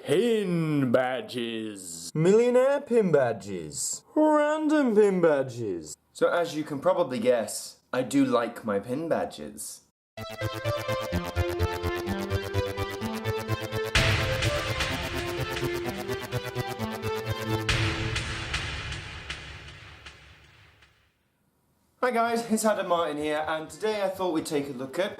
Pin badges. Millionaire pin badges. Random pin badges. So as you can probably guess, I do like my pin badges. Hi guys, it's Martyn here, and today I thought we'd take a look at,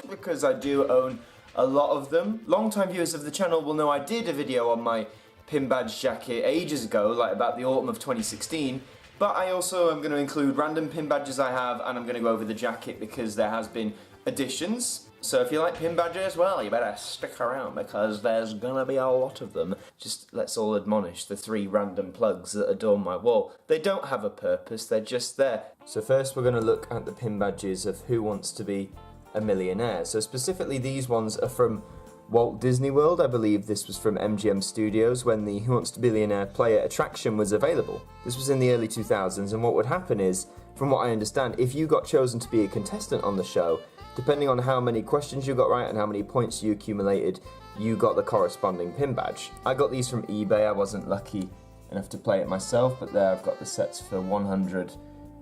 because I do own a lot of them. Long-time viewers of the channel will know I did a video on my pin badge jacket ages ago, like about the autumn of 2016, but I also am going to include random pin badges I have, and I'm going to go over the jacket because there has been additions. So if you like pin badges, well, you better stick around because there's gonna be a lot of them. Just let's all admonish the 3 random plugs that adorn my wall. They don't have a purpose, they're just there. So first we're gonna look at the pin badges of Who Wants to Be a Millionaire. So specifically these ones are from Walt Disney World. I believe this was from MGM Studios when the Who Wants to Be a Millionaire player attraction was available. This was in the early 2000s, and what would happen is, from what I understand, if you got chosen to be a contestant on the show, depending on how many questions you got right and how many points you accumulated, you got the corresponding pin badge. I got these from eBay. I wasn't lucky enough to play it myself, but there I've got the sets for 100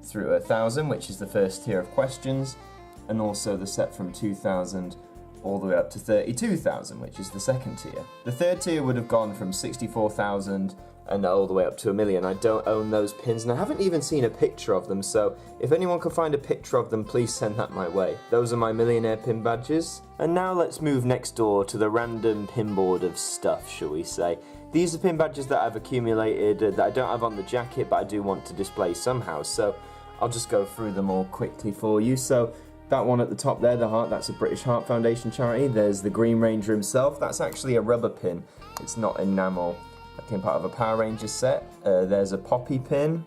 through 1000, which is the first tier of questions, and also the set from 2000 all the way up to 32,000, which is the second tier. The third tier would have gone from 64,000 and all the way up to 1 million. I don't own those pins, and I haven't even seen a picture of them, so if anyone can find a picture of them, please send that my way. Those are my millionaire pin badges. And now let's move next door to the random pinboard of stuff, shall we say. These are pin badges that I've accumulated that I don't have on the jacket, but I do want to display somehow, so I'll just go through them all quickly for you. So that one at the top there, the heart, that's a British Heart Foundation charity. There's the Green Ranger himself. That's actually a rubber pin. It's not enamel. That came part of a Power Rangers set. There's a Poppy pin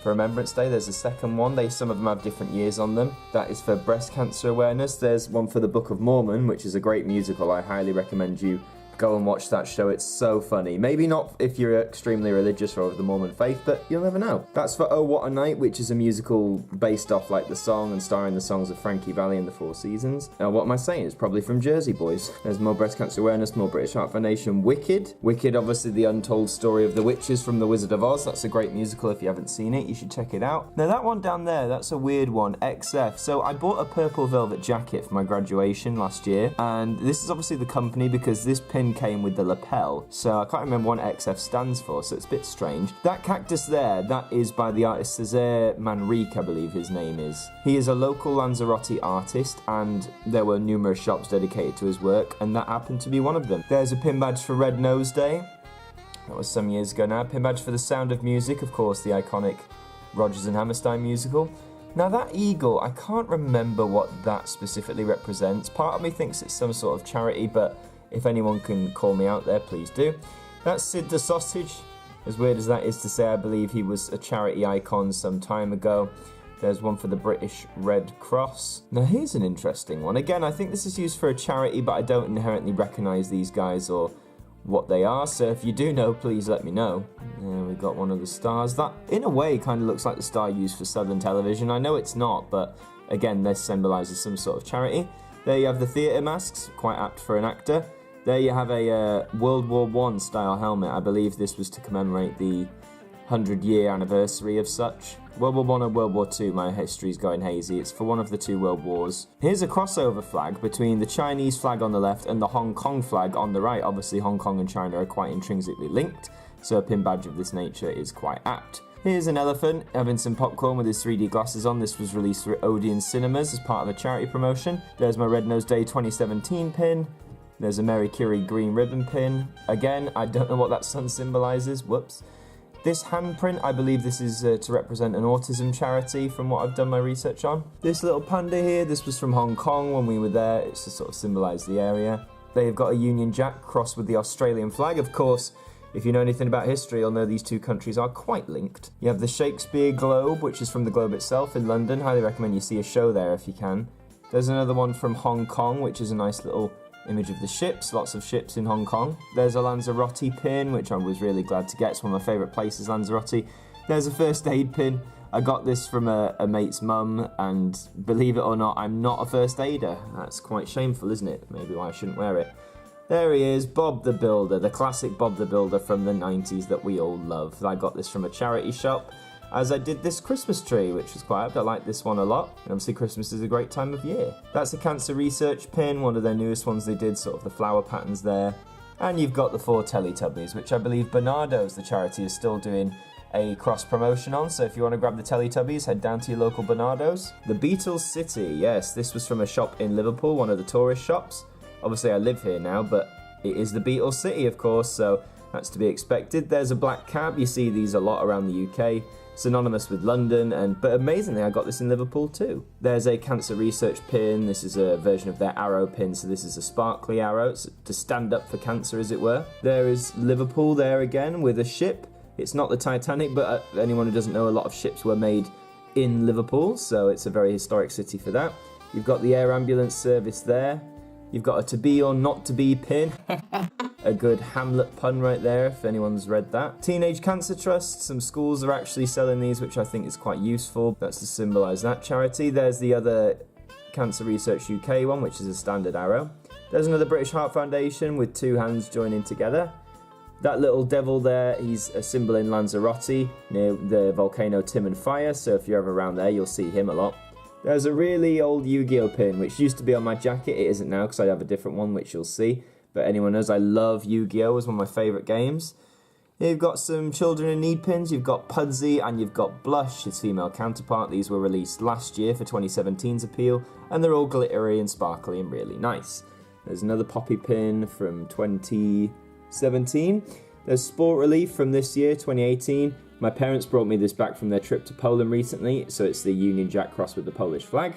for Remembrance Day. There's a second one. Some of them have different years on them. That is for breast cancer awareness. There's one for the Book of Mormon, which is a great musical. I highly recommend you go and watch that show. It's so funny. Maybe not if you're extremely religious or of the Mormon faith, but you'll never know. That's for Oh What a Night, which is a musical based off like the song and starring the songs of Frankie Valli and the Four Seasons. Now what am I saying? It's probably from Jersey Boys. There's more breast cancer awareness, more British Heart Foundation. Wicked, obviously the untold story of the witches from The Wizard of Oz. That's a great musical. If you haven't seen it, you should check it out. Now that one down there, that's a weird one, XF. So I bought a purple velvet jacket for my graduation last year, and this is obviously the company because this pin came with the lapel, so I can't remember what XF stands for, so it's a bit strange. That cactus there, that is by the artist Cesare Manrique, I believe his name is. He is a local Lanzarote artist, and there were numerous shops dedicated to his work, and that happened to be one of them. There's a pin badge for Red Nose Day. That was some years ago now. Pin badge for The Sound of Music, of course, the iconic Rodgers and Hammerstein musical. Now that eagle, I can't remember what that specifically represents. Part of me thinks it's some sort of charity, but if anyone can call me out there, please do. That's Sid the Sausage. As weird as that is to say, I believe he was a charity icon some time ago. There's one for the British Red Cross. Now here's an interesting one. Again, I think this is used for a charity, but I don't inherently recognise these guys or what they are, so if you do know, please let me know. There we got one of the stars. That, in a way, kind of looks like the star used for Southern Television. I know it's not, but again, this symbolises some sort of charity. There you have the theatre masks, quite apt for an actor. There you have a World War I style helmet. I believe this was to commemorate the 100-year anniversary of such. World War I or World War II, my history's going hazy. It's for one of the 2 world wars. Here's a crossover flag between the Chinese flag on the left and the Hong Kong flag on the right. Obviously, Hong Kong and China are quite intrinsically linked, so a pin badge of this nature is quite apt. Here's an elephant having some popcorn with his 3D glasses on. This was released through Odeon Cinemas as part of a charity promotion. There's my Red Nose Day 2017 pin. There's a Mary Curie green ribbon pin. Again, I don't know what that sun symbolises. Whoops. This handprint, I believe this is to represent an autism charity from what I've done my research on. This little panda here, this was from Hong Kong when we were there. It's to sort of symbolise the area. They've got a Union Jack crossed with the Australian flag. Of course, if you know anything about history, you'll know these 2 countries are quite linked. You have the Shakespeare Globe, which is from the Globe itself in London. Highly recommend you see a show there if you can. There's another one from Hong Kong, which is a nice little image of the ships, lots of ships in Hong Kong. There's a Lanzarote pin, which I was really glad to get. It's one of my favourite places, Lanzarote. There's a first aid pin. I got this from a mate's mum, and believe it or not, I'm not a first aider. That's quite shameful, isn't it? Maybe why I shouldn't wear it. There he is, Bob the Builder, the classic Bob the Builder from the 90s that we all love. I got this from a charity shop, as I did this Christmas tree, which was quite, I like this one a lot. And obviously Christmas is a great time of year. That's a cancer research pin, one of their newest ones they did, sort of the flower patterns there. And you've got the 4 Teletubbies, which I believe Bernardo's, the charity, is still doing a cross promotion on, so if you want to grab the Teletubbies, head down to your local Bernardo's. The Beatles City, yes, this was from a shop in Liverpool, one of the tourist shops. Obviously I live here now, but it is the Beatles City, of course, so that's to be expected. There's a black cab, you see these a lot around the UK, synonymous with London, but amazingly I got this in Liverpool too. There's a cancer research pin, this is a version of their arrow pin, so this is a sparkly arrow, it's to stand up for cancer as it were. There is Liverpool there again with a ship. It's not the Titanic, but anyone who doesn't know, a lot of ships were made in Liverpool, so it's a very historic city for that. You've got the air ambulance service there. You've got a to be or not to be pin. A good Hamlet pun right there, if anyone's read that. Teenage Cancer Trust, some schools are actually selling these, which I think is quite useful. That's to symbolise that charity. There's the other Cancer Research UK one, which is a standard arrow. There's another British Heart Foundation with 2 hands joining together. That little devil there, he's a symbol in Lanzarote, near the volcano Timon Fire, so if you're ever around there, you'll see him a lot. There's a really old Yu-Gi-Oh pin, which used to be on my jacket. It isn't now, because I have a different one, which you'll see. But anyone knows I love Yu-Gi-Oh! It's one of my favourite games. You've got some Children in Need pins, you've got Pudsey, and you've got Blush, his female counterpart. These were released last year for 2017's appeal, and they're all glittery and sparkly and really nice. There's another Poppy pin from 2017. There's Sport Relief from this year, 2018. My parents brought me this back from their trip to Poland recently, so it's the Union Jack crossed with the Polish flag.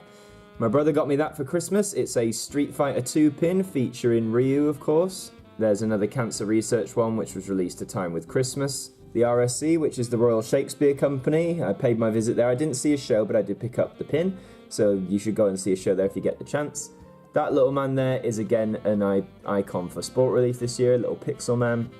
My brother got me that for Christmas. It's a Street Fighter 2 pin featuring Ryu, of course. There's another Cancer Research one, which was released to time with Christmas. The RSC, which is the Royal Shakespeare Company. I paid my visit there. I didn't see a show, but I did pick up the pin, so you should go and see a show there if you get the chance. That little man there is again an icon for Sport Relief this year, a little pixel man.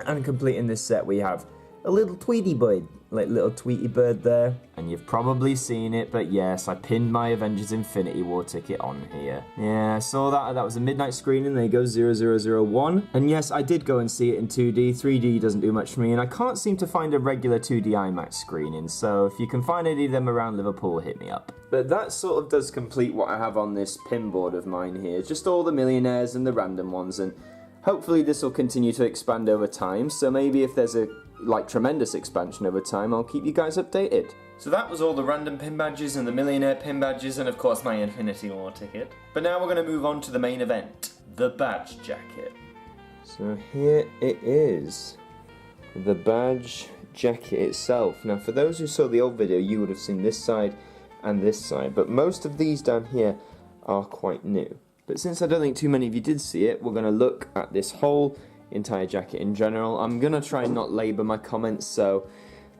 And completing this set we have a little Tweety bird, like little Tweety bird there. And you've probably seen it, but yes, I pinned my Avengers Infinity War ticket on here. Yeah, I saw that. That was a midnight screening. There you go, 0001. And yes, I did go and see it in 2D. 3D doesn't do much for me, and I can't seem to find a regular 2D IMAX screening. So if you can find any of them around Liverpool, hit me up. But that sort of does complete what I have on this pin board of mine here. Just all the millionaires and the random ones, and hopefully this will continue to expand over time, so maybe if there's a tremendous expansion over time, I'll keep you guys updated. So that was all the random pin badges and the millionaire pin badges and of course my Infinity War ticket. But now we're going to move on to the main event, the badge jacket. So here it is, the badge jacket itself. Now for those who saw the old video, you would have seen this side and this side, but most of these down here are quite new. But since I don't think too many of you did see it, we're going to look at this whole entire jacket in general. I'm going to try and not labour my comments, so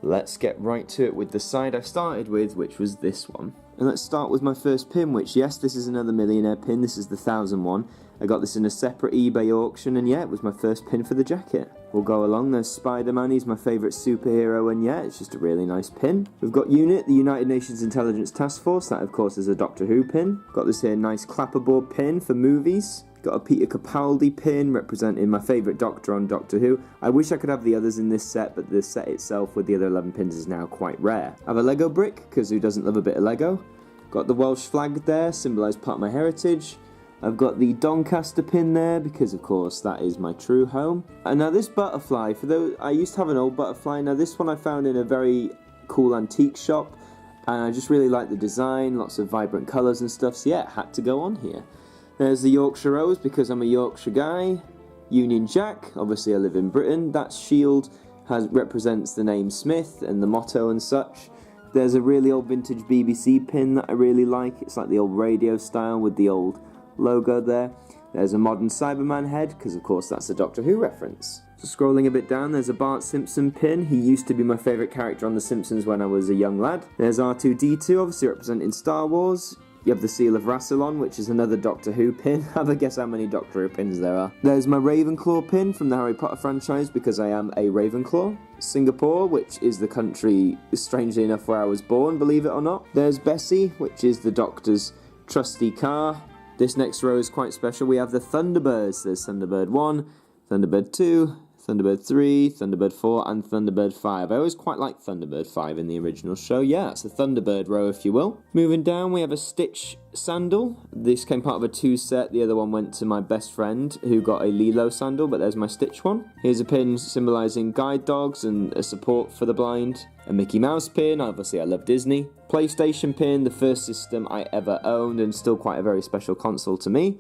let's get right to it with the side I started with, which was this one. And let's start with my first pin, which, yes, this is another millionaire pin. This is the 1000 one. I got this in a separate eBay auction, and yeah, it was my first pin for the jacket. We'll go along. There's Spider-Man. He's my favourite superhero, and yeah, it's just a really nice pin. We've got UNIT, the United Nations Intelligence Task Force. That, of course, is a Doctor Who pin. Got this here nice clapperboard pin for movies. Got a Peter Capaldi pin representing my favourite Doctor on Doctor Who. I wish I could have the others in this set, but the set itself with the other 11 pins is now quite rare. I have a Lego brick, because who doesn't love a bit of Lego? Got the Welsh flag there, symbolised part of my heritage. I've got the Doncaster pin there, because of course that is my true home. And now this butterfly, for those, I used to have an old butterfly. Now this one I found in a very cool antique shop, and I just really like the design, lots of vibrant colours and stuff, so yeah, it had to go on here. There's the Yorkshire Rose, because I'm a Yorkshire guy. Union Jack, obviously I live in Britain. That shield represents the name Smith and the motto and such. There's a really old vintage BBC pin that I really like. It's like the old radio style with the old logo there. There's a modern Cyberman head, because of course that's a Doctor Who reference. So scrolling a bit down, there's a Bart Simpson pin. He used to be my favourite character on The Simpsons when I was a young lad. There's R2-D2, obviously representing Star Wars. You have the Seal of Rassilon, which is another Doctor Who pin. Have a guess how many Doctor Who pins there are. There's my Ravenclaw pin from the Harry Potter franchise, because I am a Ravenclaw. Singapore, which is the country, strangely enough, where I was born, believe it or not. There's Bessie, which is the Doctor's trusty car. This next row is quite special. We have the Thunderbirds. There's Thunderbird 1, Thunderbird 2, Thunderbird 3, Thunderbird 4, and Thunderbird 5. I always quite liked Thunderbird 5 in the original show. Yeah, it's a Thunderbird row, if you will. Moving down, we have a Stitch sandal. This came part of a 2 set. The other one went to my best friend, who got a Lilo sandal, but there's my Stitch one. Here's a pin symbolising guide dogs and a support for the blind. A Mickey Mouse pin, obviously I love Disney. PlayStation pin, the first system I ever owned, and still quite a very special console to me.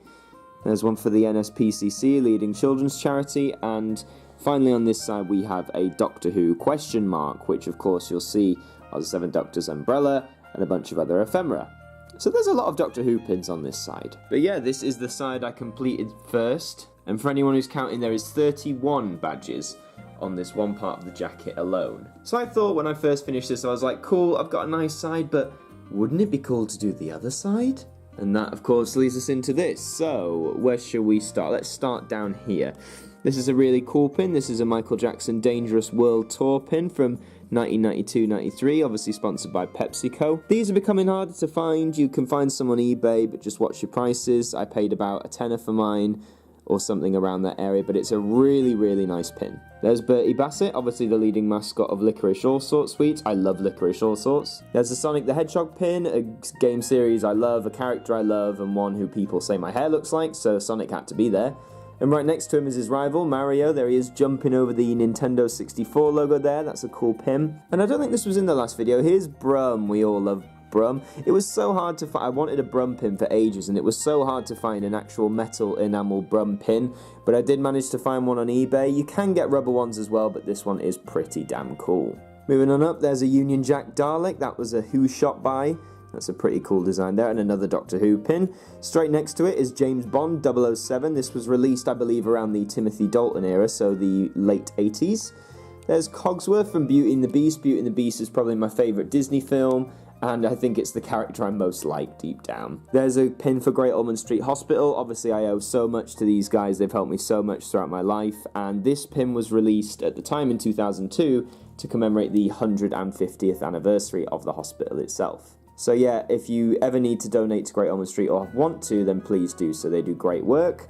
There's one for the NSPCC, leading children's charity, and finally on this side we have a Doctor Who question mark, which of course you'll see are the Seventh Doctor's umbrella and a bunch of other ephemera. So there's a lot of Doctor Who pins on this side. But yeah, this is the side I completed first, and for anyone who's counting, there is 31 badges on this one part of the jacket alone. So I thought when I first finished this, I was like, cool, I've got a nice side, but wouldn't it be cool to do the other side? And that, of course, leads us into this. So, where shall we start? Let's start down here. This is a really cool pin. This is a Michael Jackson Dangerous World Tour pin from 1992-93, obviously sponsored by PepsiCo. These are becoming harder to find. You can find some on eBay, but just watch your prices. I paid about a tenner for mine, or something around that area, but it's a really, really nice pin. There's Bertie Bassett, obviously the leading mascot of Licorice Allsorts Sweets. I love Licorice Allsorts. There's the Sonic the Hedgehog pin, a game series I love, a character I love, and one who people say my hair looks like, so Sonic had to be there. And right next to him is his rival, Mario. There he is, jumping over the Nintendo 64 logo there. That's a cool pin. And I don't think this was in the last video. Here's Brum. We all love Brum. It was so hard to find. I wanted a Brum pin for ages, and it was so hard to find an actual metal enamel Brum pin, but I did manage to find one on eBay. You can get rubber ones as well, but this one is pretty damn cool. Moving on up, there's a Union Jack Dalek. That was a Who shop buy. That's a pretty cool design there, and another Doctor Who pin. Straight next to it is James Bond 007. This was released, I believe, around the Timothy Dalton era, so the late 80s. There's Cogsworth from Beauty and the Beast. Beauty and the Beast is probably my favourite Disney film, and I think it's the character I most like deep down. There's a pin for Great Ormond Street Hospital. Obviously, I owe so much to these guys. They've helped me so much throughout my life, and this pin was released at the time in 2002 to commemorate the 150th anniversary of the hospital itself. So yeah, if you ever need to donate to Great Ormond Street or want to, then please do so. They do great work.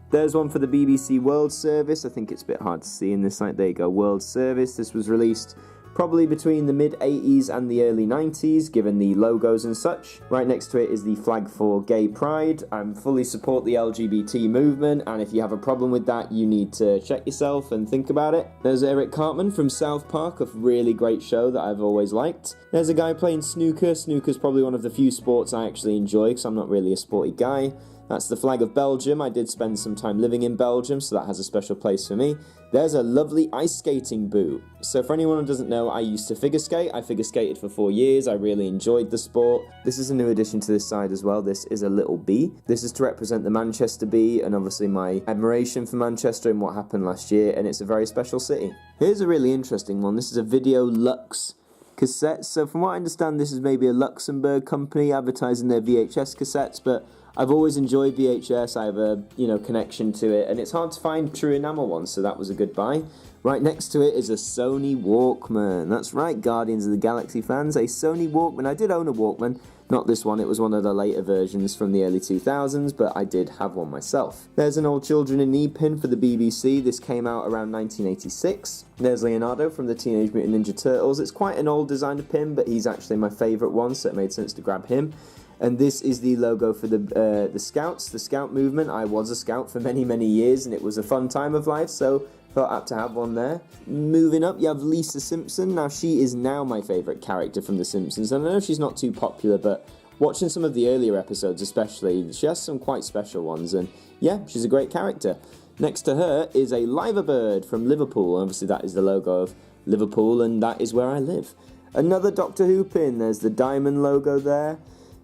There's one for the BBC World Service. I think it's a bit hard to see in this light. There you go, World Service. This was released probably between the mid-80s and the early 90s, given the logos and such. Right next to it is the flag for Gay Pride. I fully support the LGBT movement, and if you have a problem with that, you need to check yourself and think about it. There's Eric Cartman from South Park, a really great show that I've always liked. There's a guy playing snooker. Snooker's probably one of the few sports I actually enjoy, because I'm not really a sporty guy. That's the flag of Belgium. I did spend some time living in Belgium, so that has a special place for me. There's a lovely ice skating boot. So for anyone who doesn't know, I used to figure skate. I figure skated for 4 years. I really enjoyed the sport. This is a new addition to this side as well. This is a little bee. This is to represent the Manchester Bee, and obviously my admiration for Manchester and what happened last year, and it's a very special city. Here's a really interesting one. This is a Video Lux cassette. So from what I understand, this is maybe a Luxembourg company advertising their VHS cassettes, but I've always enjoyed VHS. I have a, connection to it, and it's hard to find true enamel ones, so that was a good buy. Right next to it is a Sony Walkman. That's right, Guardians of the Galaxy fans, a Sony Walkman. I did own a Walkman, not this one, it was one of the later versions from the early 2000s, but I did have one myself. There's an old Children in Need pin for the BBC. This came out around 1986. There's Leonardo from the Teenage Mutant Ninja Turtles. It's quite an old designer pin, but he's actually my favourite one, so it made sense to grab him. And this is the logo for the Scouts, the Scout movement. I was a Scout for many, many years, and it was a fun time of life, so felt apt to have one there. Moving up, you have Lisa Simpson. Now, she is now my favourite character from The Simpsons, and I know she's not too popular, but watching some of the earlier episodes especially, she has some quite special ones, and yeah, she's a great character. Next to her is a Liverbird from Liverpool. Obviously, that is the logo of Liverpool, and that is where I live. Another Doctor Who pin. There's the diamond logo there.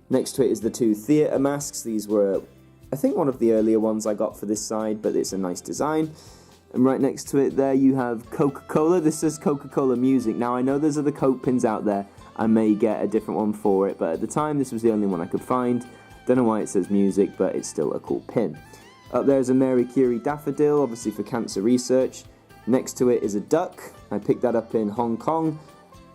Next to it is the two theatre masks. These were, I think, one of the earlier ones I got for this side, but it's a nice design. And right next to it there you have Coca-Cola. This says Coca-Cola Music. Now, I know there's other Coke pins out there. I may get a different one for it, but at the time this was the only one I could find. Don't know why it says music, but it's still a cool pin. Up there is a Mary Curie daffodil, obviously for cancer research. Next to it is a duck. I picked that up in Hong Kong.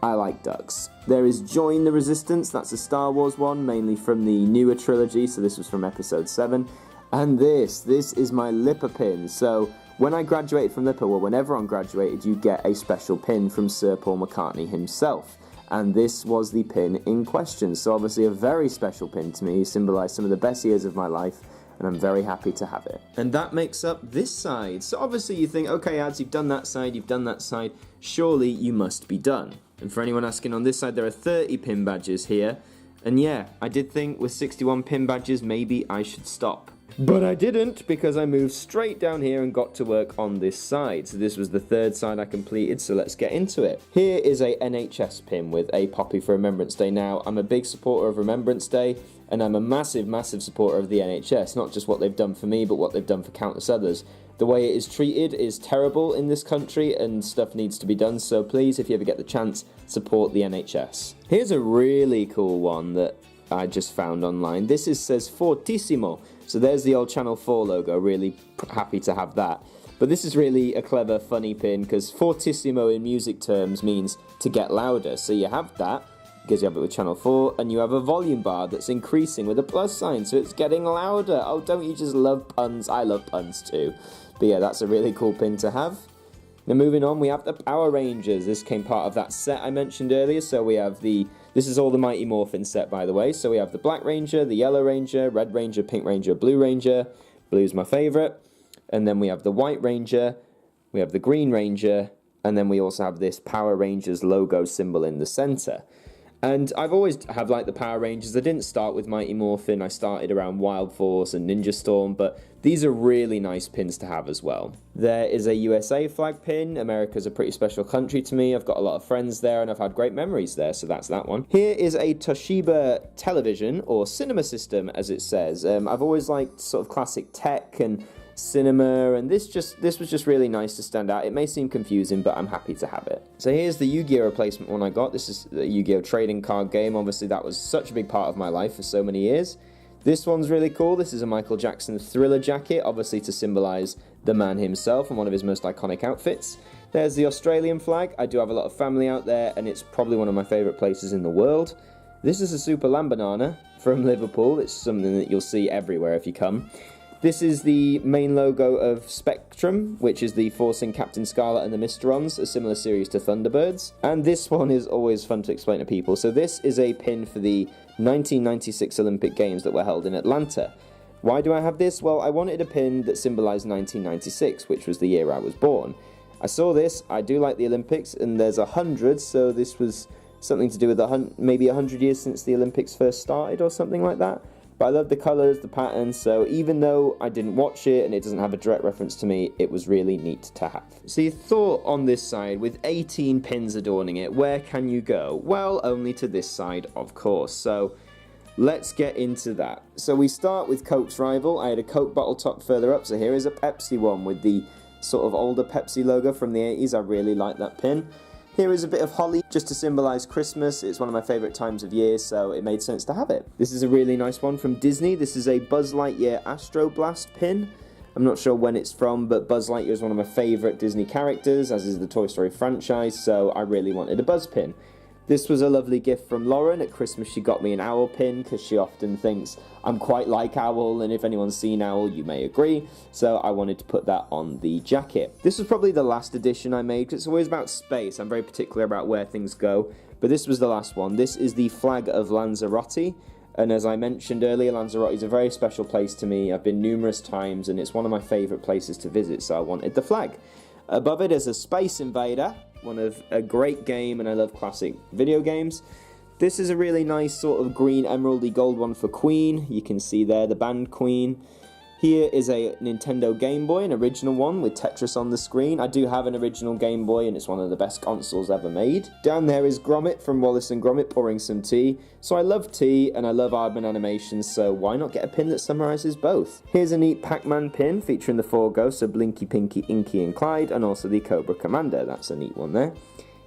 I like ducks. There is Join the Resistance, that's a Star Wars one, mainly from the newer trilogy, so this was from episode 7. And this is my Lipper pin. So when I graduated from Lipper, well, when everyone graduated, you get a special pin from Sir Paul McCartney himself. And this was the pin in question. So obviously a very special pin to me, symbolised some of the best years of my life, and I'm very happy to have it. And that makes up this side. So obviously you think, okay, Ads, you've done that side, surely you must be done. And for anyone asking, on this side there are 30 pin badges here. And yeah, I did think with 61 pin badges, maybe I should stop. But I didn't, because I moved straight down here and got to work on this side. So this was the third side I completed, so let's get into it. Here is a NHS pin with a poppy for Remembrance Day. Now, I'm a big supporter of Remembrance Day, and I'm a massive, massive supporter of the NHS. Not just what they've done for me, but what they've done for countless others. The way it is treated is terrible in this country, and stuff needs to be done, so please, if you ever get the chance, support the NHS. Here's a really cool one that I just found online. This says Fortissimo. So there's the old Channel 4 logo, really happy to have that. But this is really a clever, funny pin, because Fortissimo in music terms means to get louder. So you have that, because you have it with Channel 4, and you have a volume bar that's increasing with a plus sign, so it's getting louder. Oh, don't you just love puns? I love puns too. But yeah, that's a really cool pin to have. Now moving on, we have the Power Rangers. This came part of that set I mentioned earlier, so we have this is all the Mighty Morphin set, by the way. So we have the Black Ranger, the Yellow Ranger, Red Ranger, Pink Ranger, Blue Ranger. Blue's my favourite. And then we have the White Ranger, we have the Green Ranger, and then we also have this Power Rangers logo symbol in the centre. And I've always have liked the Power Rangers. I didn't start with Mighty Morphin, I started around Wild Force and Ninja Storm, but these are really nice pins to have as well. There is a USA flag pin. America's a pretty special country to me. I've got a lot of friends there and I've had great memories there, so that's that one. Here is a Toshiba television, or cinema system as it says. I've always liked sort of classic tech and cinema, and this was just really nice to stand out. It may seem confusing, but I'm happy to have it. So here's the Yu-Gi-Oh replacement one I got. This is the Yu-Gi-Oh trading card game. Obviously that was such a big part of my life for so many years. This one's really cool. This is a Michael Jackson Thriller jacket, obviously to symbolise the man himself and one of his most iconic outfits. There's the Australian flag. I do have a lot of family out there, and it's probably one of my favourite places in the world. This is a Super Lambanana from Liverpool. It's something that you'll see everywhere if you come. This is the main logo of Spectrum, which is the forcing Captain Scarlet and the Mysterons, a similar series to Thunderbirds. And this one is always fun to explain to people. So this is a pin for the 1996 Olympic Games that were held in Atlanta. Why do I have this? Well, I wanted a pin that symbolised 1996, which was the year I was born. I saw this, I do like the Olympics, and there's 100, so this was something to do with maybe 100 years since the Olympics first started or something like that. But I love the colours, the patterns, so even though I didn't watch it and it doesn't have a direct reference to me, it was really neat to have. So you thought on this side, with 18 pins adorning it, where can you go? Well, only to this side, of course. So let's get into that. So we start with Coke's rival. I had a Coke bottle top further up, so here is a Pepsi one with the sort of older Pepsi logo from the 80s. I really like that pin. Here is a bit of holly, just to symbolise Christmas. It's one of my favourite times of year, so it made sense to have it. This is a really nice one from Disney. This is a Buzz Lightyear Astro Blast pin. I'm not sure when it's from, but Buzz Lightyear is one of my favourite Disney characters, as is the Toy Story franchise, so I really wanted a Buzz pin. This was a lovely gift from Lauren. At Christmas she got me an owl pin, because she often thinks I'm quite like Owl, and if anyone's seen Owl you may agree, so I wanted to put that on the jacket. This was probably the last edition I made, because it's always about space. I'm very particular about where things go, but this was the last one. This is the flag of Lanzarote, and as I mentioned earlier, Lanzarote is a very special place to me. I've been numerous times, and it's one of my favourite places to visit, so I wanted the flag. Above it is a Space Invader, one of a great game, and I love classic video games. This is a really nice sort of green emeraldy gold one for Queen. You can see there the band Queen. Here is a Nintendo Game Boy, an original one with Tetris on the screen. I do have an original Game Boy, and it's one of the best consoles ever made. Down there is Gromit from Wallace and Gromit pouring some tea. So I love tea and I love Aardman animations, so why not get a pin that summarises both? Here's a neat Pac-Man pin featuring the 4 ghosts of Blinky, Pinky, Inky and Clyde, and also the Cobra Commander. That's a neat one there.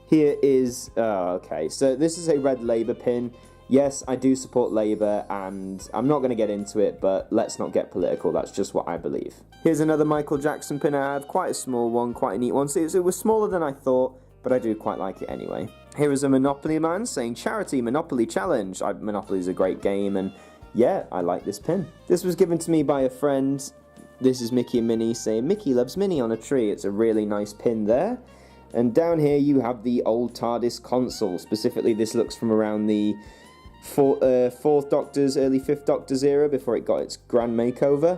Here is, okay, so this is a red Labour pin. Yes, I do support Labour, and I'm not going to get into it, but let's not get political. That's just what I believe. Here's another Michael Jackson pin I have. Quite a small one, quite a neat one. So it was smaller than I thought, but I do quite like it anyway. Here is a Monopoly man saying, charity, Monopoly challenge. Monopoly is a great game, and yeah, I like this pin. This was given to me by a friend. This is Mickey and Minnie saying, Mickey loves Minnie on a tree. It's a really nice pin there. And down here you have the old TARDIS console. Specifically, this looks from around the 4th Doctor's, early 5th Doctor's era, before it got its grand makeover.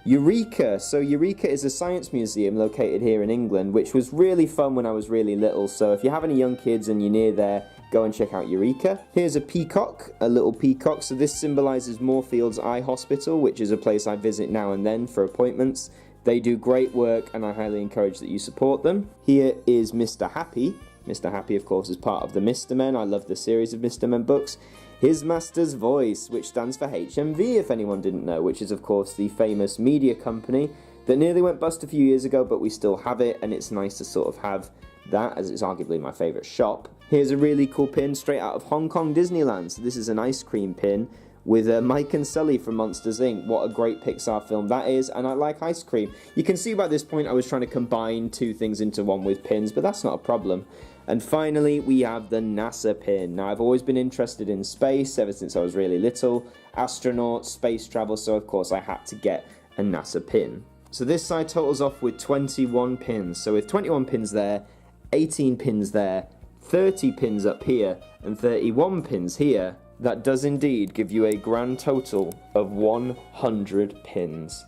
Eureka! So Eureka is a science museum located here in England, which was really fun when I was really little. So if you have any young kids and you're near there, go and check out Eureka. Here's a peacock, a little peacock. So this symbolises Moorfields Eye Hospital, which is a place I visit now and then for appointments. They do great work, and I highly encourage that you support them. Here is Mr. Happy. Mr. Happy, of course, is part of the Mr. Men. I love the series of Mr. Men books. His Master's Voice, which stands for HMV, if anyone didn't know, which is, of course, the famous media company that nearly went bust a few years ago, but we still have it, and it's nice to sort of have that, as it's arguably my favourite shop. Here's a really cool pin straight out of Hong Kong Disneyland. So this is an ice cream pin with Mike and Sully from Monsters, Inc. What a great Pixar film that is, and I like ice cream. You can see by this point I was trying to combine two things into one with pins, but that's not a problem. And finally, we have the NASA pin. Now, I've always been interested in space ever since I was really little. Astronauts, space travel, so of course I had to get a NASA pin. So this side totals off with 21 pins. So with 21 pins there, 18 pins there, 30 pins up here, and 31 pins here, that does indeed give you a grand total of 100 pins.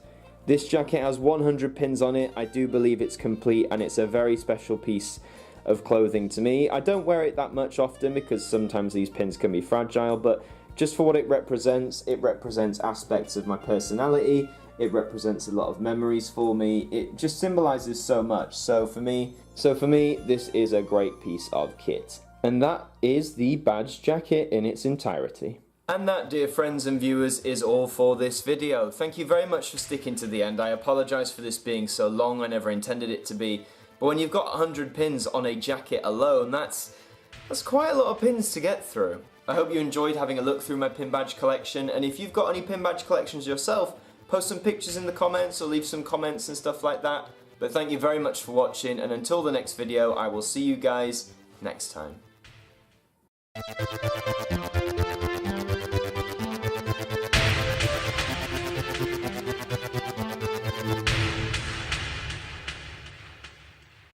This jacket has 100 pins on it. I do believe it's complete, and it's a very special piece of clothing to me. I don't wear it that much often because sometimes these pins can be fragile, but just for what it represents aspects of my personality. It represents a lot of memories for me. It just symbolizes so much. So for me, this is a great piece of kit. And that is the badge jacket in its entirety. And that, dear friends and viewers, is all for this video. Thank you very much for sticking to the end. I apologise for this being so long. I never intended it to be. But when you've got 100 pins on a jacket alone, that's quite a lot of pins to get through. I hope you enjoyed having a look through my pin badge collection, and if you've got any pin badge collections yourself, post some pictures in the comments or leave some comments and stuff like that. But thank you very much for watching, and until the next video, I will see you guys next time.